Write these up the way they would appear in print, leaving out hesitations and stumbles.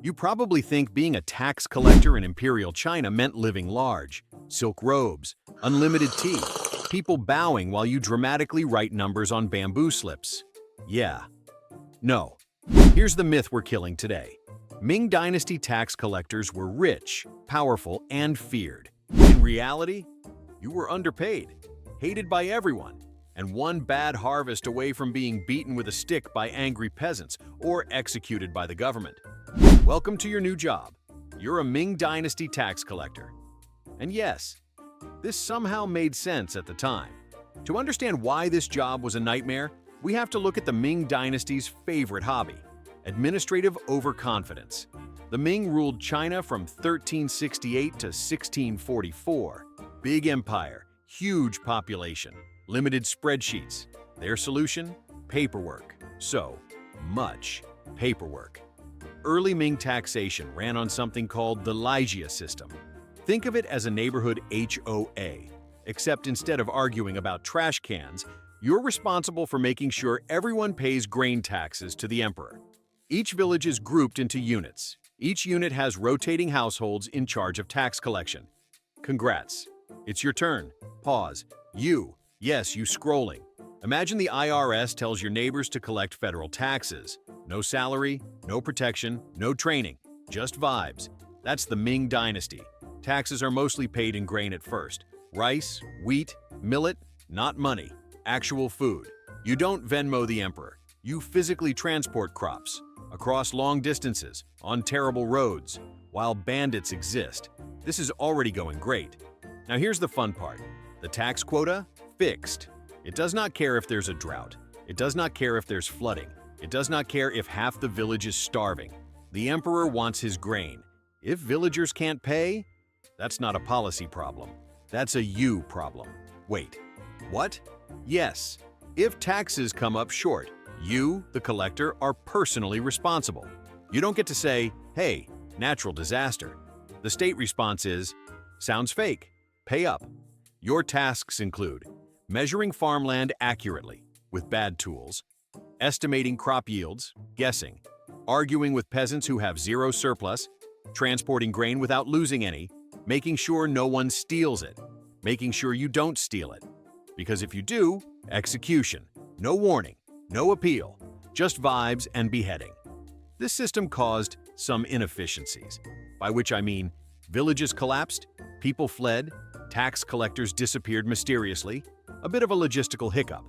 You probably think being a tax collector in imperial China meant living large. Silk robes, unlimited tea, people bowing while you dramatically write numbers on bamboo slips. Yeah. No. Here's the myth we're killing today. Ming Dynasty tax collectors were rich, powerful, and feared. In reality, you were underpaid, hated by everyone, and one bad harvest away from being beaten with a stick by angry peasants or executed by the government. Welcome to your new job. You're a Ming Dynasty tax collector. And yes, this somehow made sense at the time. To understand why this job was a nightmare, we have to look at the Ming Dynasty's favorite hobby: administrative overconfidence. The Ming ruled China from 1368 to 1644. Big empire, huge population, limited spreadsheets. Their solution? Paperwork. So much paperwork. Early Ming taxation ran on something called the Ligia system. Think of it as a neighborhood HOA, except instead of arguing about trash cans, you're responsible for making sure everyone pays grain taxes to the emperor. Each village is grouped into units. Each unit has rotating households in charge of tax collection. Congrats. It's your turn. Pause. Yes, you scrolling. Imagine the IRS tells your neighbors to collect federal taxes. No salary, no protection, no training, just vibes. That's the Ming Dynasty. Taxes are mostly paid in grain at first. Rice, wheat, millet, not money. Actual food. You don't Venmo the emperor. You physically transport crops across long distances, on terrible roads, while bandits exist. This is already going great. Now here's the fun part. The tax quota? Fixed. It does not care if there's a drought. It does not care if there's flooding. It does not care if half the village is starving. The emperor wants his grain. If villagers can't pay, that's not a policy problem. That's a you problem. Wait, what? Yes, if taxes come up short, you, the collector, are personally responsible. You don't get to say, hey, natural disaster. The state response is, sounds fake, pay up. Your tasks include measuring farmland accurately with bad tools, estimating crop yields, guessing, arguing with peasants who have zero surplus, transporting grain without losing any, making sure no one steals it, making sure you don't steal it. Because if you do, execution, no warning, no appeal, just vibes and beheading. This system caused some inefficiencies, by which I mean villages collapsed, people fled, tax collectors disappeared mysteriously, a bit of a logistical hiccup.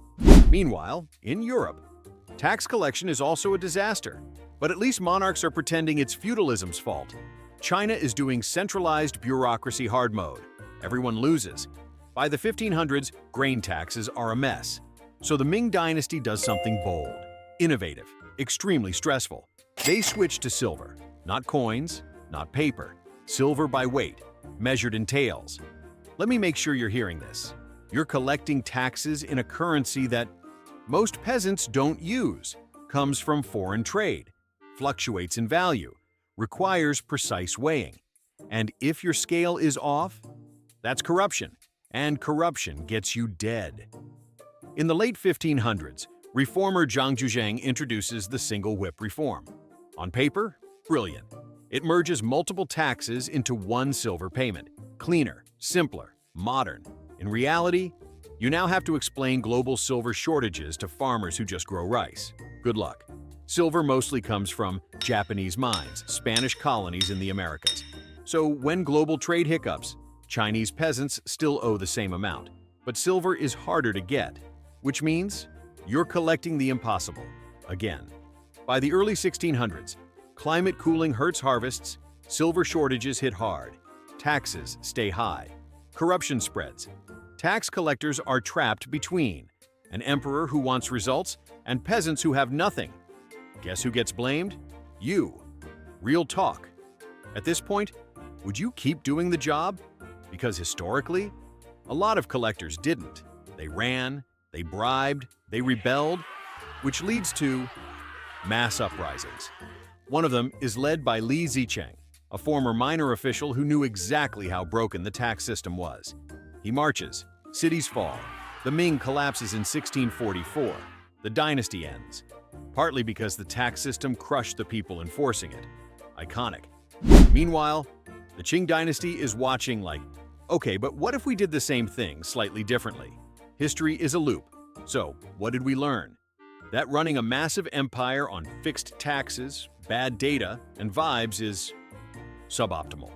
Meanwhile, in Europe, tax collection is also a disaster, but at least monarchs are pretending it's feudalism's fault. China is doing centralized bureaucracy hard mode. Everyone loses. By the 1500s, grain taxes are a mess. So the Ming Dynasty does something bold, innovative, extremely stressful. They switch to silver, not coins, not paper. Silver by weight, measured in taels. Let me make sure you're hearing this. You're collecting taxes in a currency that most peasants don't use, comes from foreign trade, fluctuates in value, requires precise weighing. And if your scale is off, that's corruption, and corruption gets you dead. In the late 1500s, reformer Zhang Zhuzhang introduces the single whip reform. On paper, brilliant. It merges multiple taxes into one silver payment. Cleaner, simpler, modern. In reality, you now have to explain global silver shortages to farmers who just grow rice. Good luck. Silver mostly comes from Japanese mines, Spanish colonies in the Americas. So when global trade hiccups, Chinese peasants still owe the same amount. But silver is harder to get, which means you're collecting the impossible again. By the early 1600s, climate cooling hurts harvests, silver shortages hit hard, taxes stay high, corruption spreads. Tax collectors are trapped between an emperor who wants results and peasants who have nothing. Guess who gets blamed? You. Real talk. At this point, would you keep doing the job? Because historically, a lot of collectors didn't. They ran, they bribed, they rebelled, which leads to mass uprisings. One of them is led by Li Zicheng, a former minor official who knew exactly how broken the tax system was. He marches, cities fall, the Ming collapses in 1644, the dynasty ends, partly because the tax system crushed the people enforcing it. Iconic. Meanwhile, the Qing dynasty is watching like, okay, but what if we did the same thing slightly differently? History is a loop. So, what did we learn? That running a massive empire on fixed taxes, bad data, and vibes is suboptimal.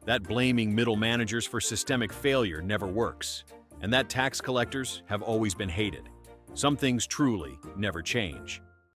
That blaming middle managers for systemic failure never works. And that tax collectors have always been hated. Some things truly never change.